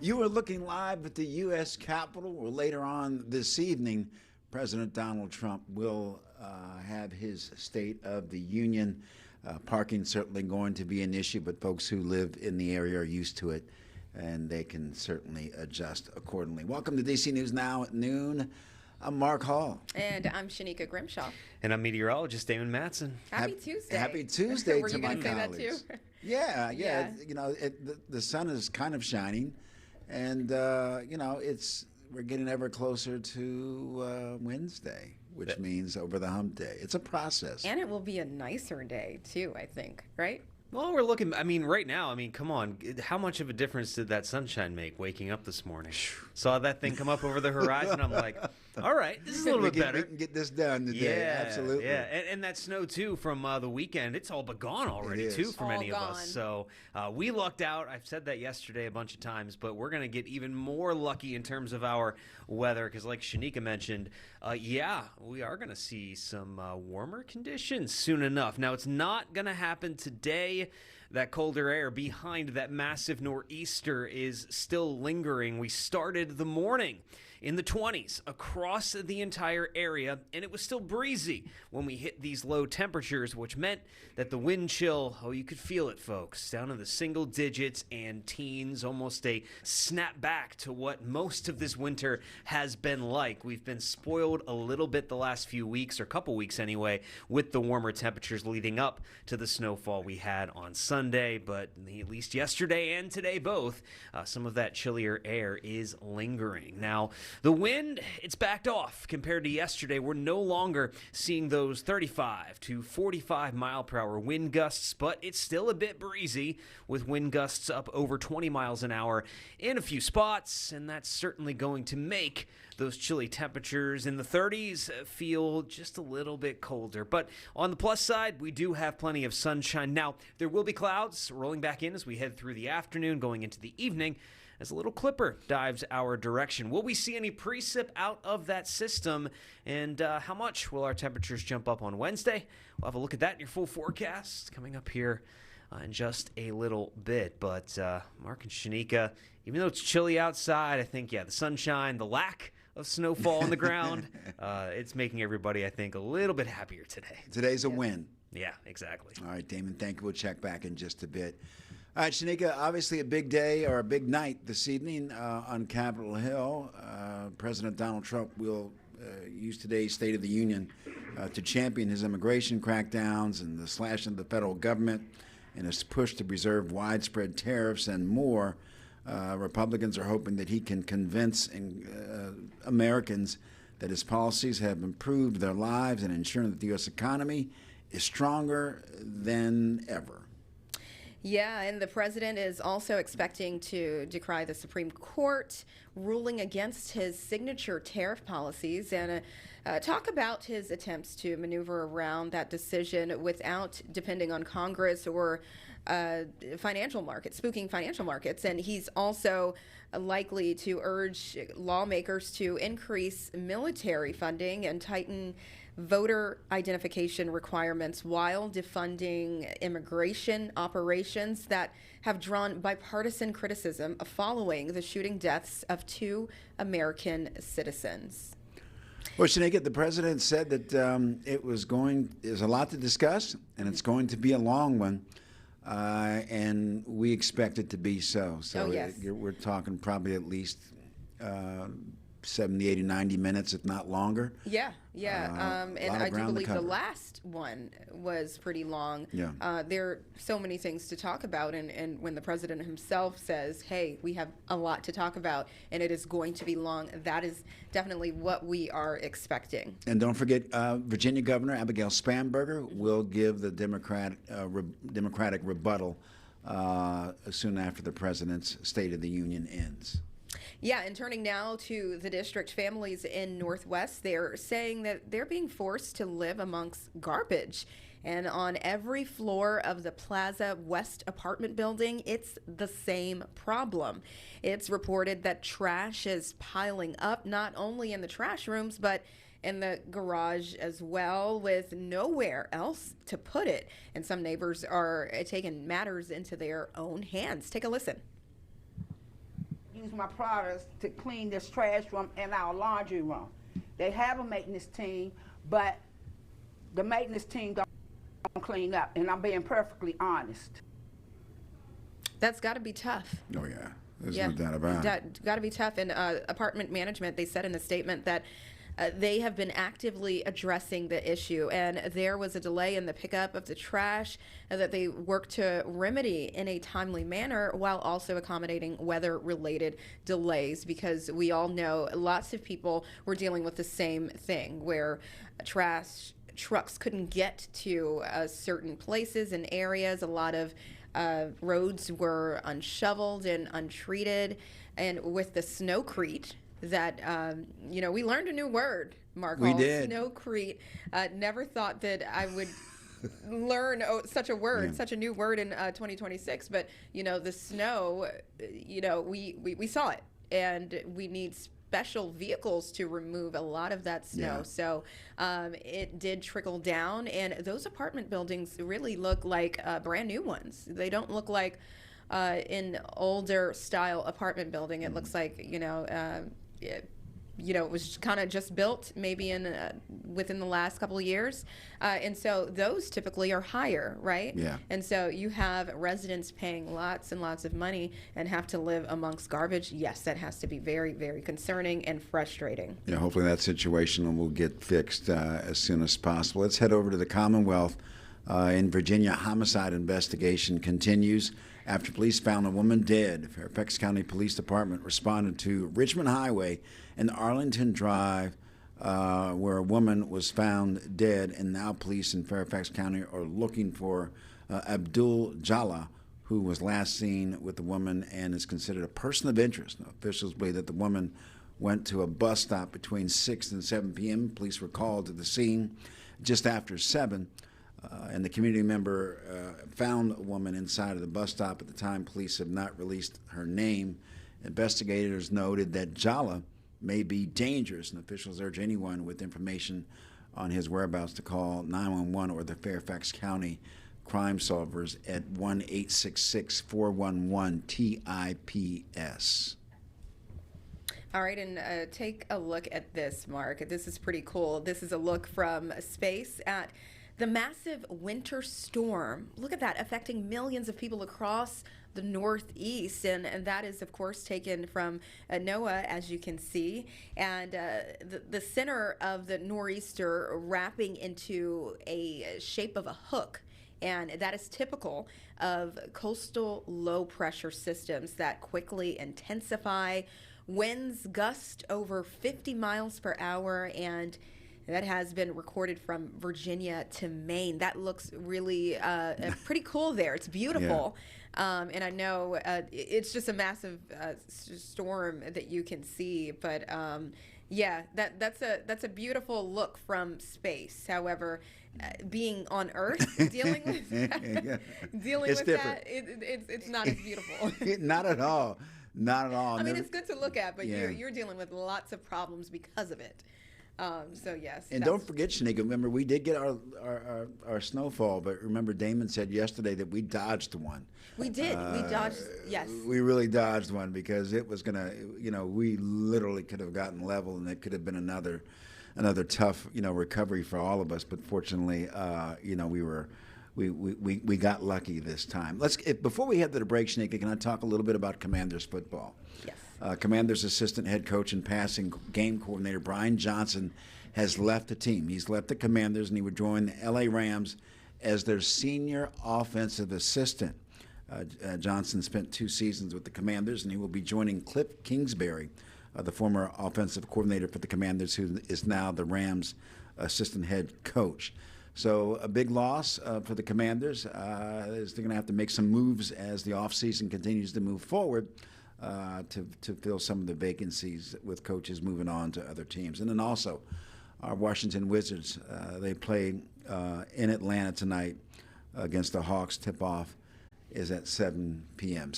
You are looking live at the U.S. Capitol, where later on this evening, President Donald Trump will have his State of the Union. Parking certainly going to be an issue, but folks who live in the area are used to it, and they can certainly adjust accordingly. Welcome to DC News Now at noon. I'm Mark Hall. And I'm Shanika Grimshaw. And I'm meteorologist Damon Matson. Happy Tuesday. Happy Tuesday Were to you my gonna say colleagues. that too? Yeah. You know, the sun is kind of shining, and you know, we're getting ever closer to Wednesday, which means over the hump day. It's a process. And it will be a nicer day too, I think, right? Well, we're looking, right now, come on. How much of a difference did that sunshine make waking up this morning? Saw that thing come up over the horizon. I'm like, all right, this is a little bit better. We can get this done today. Yeah, absolutely. Yeah, and that snow, too, from the weekend, it's all but gone already, too, for many of us. So we lucked out. I've said that yesterday a bunch of times, but we're going to get even more lucky in terms of our weather because, like Shanika mentioned, we are going to see some warmer conditions soon enough. Now, it's not going to happen today. That colder air behind that massive nor'easter is still lingering. We started the morning in the 20s across the entire area, and it was still breezy when we hit these low temperatures, which meant that the wind chill, you could feel it, folks, down in the single digits and teens, almost a snap back to what most of this winter has been like. We've been spoiled a little bit the last few weeks, or couple weeks anyway, with the warmer temperatures leading up to the snowfall we had on Sunday, but at least yesterday and today both, some of that chillier air is lingering. Now, the wind, it's backed off compared to yesterday. We're no longer seeing those 35 to 45 mile per hour wind gusts, but it's still a bit breezy with wind gusts up over 20 miles an hour in a few spots, and that's certainly going to make those chilly temperatures in the 30s feel just a little bit colder. But on the plus side, we do have plenty of sunshine. Now, there will be clouds rolling back in as we head through the afternoon, going into the evening, as a little clipper dives our direction. Will we see any precip out of that system? And how much will our temperatures jump up on Wednesday? We'll have a look at that in your full forecast coming up here in just a little bit. But Mark and Shanika, even though it's chilly outside, I think, the sunshine, the lack of snowfall on the ground, it's making everybody, I think, a little bit happier today. Today's a win. Yeah, exactly. All right, Damon, thank you. We'll check back in just a bit. All right, Shanika, obviously a big day or a big night this evening on Capitol Hill. President Donald Trump will use today's State of the Union to champion his immigration crackdowns and the slashing of the federal government and his push to preserve widespread tariffs and more. Republicans are hoping that he can convince Americans that his policies have improved their lives and ensuring that the U.S. economy is stronger than ever. Yeah, and the president is also expecting to decry the Supreme Court ruling against his signature tariff policies and talk about his attempts to maneuver around that decision without depending on Congress or financial markets, spooking financial markets. And he's also likely to urge lawmakers to increase military funding and tighten voter identification requirements while defunding immigration operations that have drawn bipartisan criticism following the shooting deaths of 2 American citizens. Well, Shanika, the president said that there's a lot to discuss, and it's going to be a long one, and we expect it to be so. So yes. We're talking probably at least 70, 80, 90 minutes, if not longer. Yeah. And I do believe the last one was pretty long. Yeah. There are so many things to talk about. And when the president himself says, hey, we have a lot to talk about and it is going to be long, that is definitely what we are expecting. And don't forget, Virginia Governor Abigail Spanberger will give the Democratic rebuttal soon after the president's State of the Union ends. Yeah, and turning now to the district, families in Northwest, they're saying that they're being forced to live amongst garbage. And on every floor of the Plaza West apartment building, it's the same problem. It's reported that trash is piling up, not only in the trash rooms, but in the garage as well, with nowhere else to put it. And some neighbors are taking matters into their own hands. Take a listen. use my products to clean this trash room and our laundry room. They have a maintenance team, but the maintenance team don't clean up, and I'm being perfectly honest. That's got to be tough. Oh, yeah. There's no doubt about it. Got to be tough. And apartment management, they said in the statement that they have been actively addressing the issue, and there was a delay in the pickup of the trash that they worked to remedy in a timely manner while also accommodating weather-related delays, because we all know lots of people were dealing with the same thing where trash trucks couldn't get to certain places and areas. A lot of roads were unshoveled and untreated, and with the snowcrete that we learned a new word, Mark. We did. Snowcrete. Never thought that I would learn such a word, such a new word in 2026. But the snow, we saw it, and we need special vehicles to remove a lot of that snow. Yeah. So it did trickle down, and those apartment buildings really look like brand new ones. They don't look like an older style apartment building. It looks like it was kind of just built maybe within the last couple of years, and so those typically are higher, right? Yeah. And so you have residents paying lots and lots of money and have to live amongst garbage. Yes, that has to be very, very concerning and frustrating. Yeah, hopefully that situation will get fixed as soon as possible. Let's head over to the Commonwealth. In Virginia, homicide investigation continues after police found a woman dead. Fairfax County Police Department responded to Richmond Highway and Arlington Drive, where a woman was found dead, and now police in Fairfax County are looking for Abdul Jallah, who was last seen with the woman and is considered a person of interest. Now, officials believe that the woman went to a bus stop between 6 and 7 p.m. Police were called to the scene just after 7. And the community member found a woman inside of the bus stop. At the time, police have not released her name. Investigators noted that Jallah may be dangerous, and officials urge anyone with information on his whereabouts to call 911 or the Fairfax County Crime Solvers at 1-866-411-TIPS. All right, and take a look at this, Mark. This is pretty cool. This is a look from space at the massive winter storm. Look at that, affecting millions of people across the Northeast. And that is, of course, taken from NOAA, as you can see. And the center of the nor'easter wrapping into a shape of a hook. And that is typical of coastal low-pressure systems that quickly intensify. Winds gust over 50 miles per hour, and that has been recorded from Virginia to Maine. That looks really pretty cool there. It's beautiful. Yeah. And I know it's just a massive storm that you can see. But yeah, that's a beautiful look from space. However, being on Earth, dealing with that, it's not as beautiful. Not at all. Not at all. I mean, it's good to look at, but you're dealing with lots of problems because of it. So yes. And don't forget, Shanika, remember we did get our snowfall, but remember Damon said yesterday that we dodged one. We did. We dodged, yes. We really dodged one because it was gonna, we literally could have gotten level, and it could have been another tough, recovery for all of us. But fortunately, we got lucky this time. Before we head to the break, Shanika, can I talk a little bit about Commanders football? Yes. Commanders assistant head coach and passing game coordinator Brian Johnson has left the team. He's left the Commanders, and he would join the L.A. Rams as their senior offensive assistant. Johnson spent 2 seasons with the Commanders, and he will be joining Cliff Kingsbury, the former offensive coordinator for the Commanders, who is now the Rams assistant head coach. So a big loss for the Commanders. They're going to have to make some moves as the offseason continues to move forward to fill some of the vacancies with coaches moving on to other teams. And then also our Washington Wizards, they play in Atlanta tonight against the Hawks. Tip-off is at 7 p.m.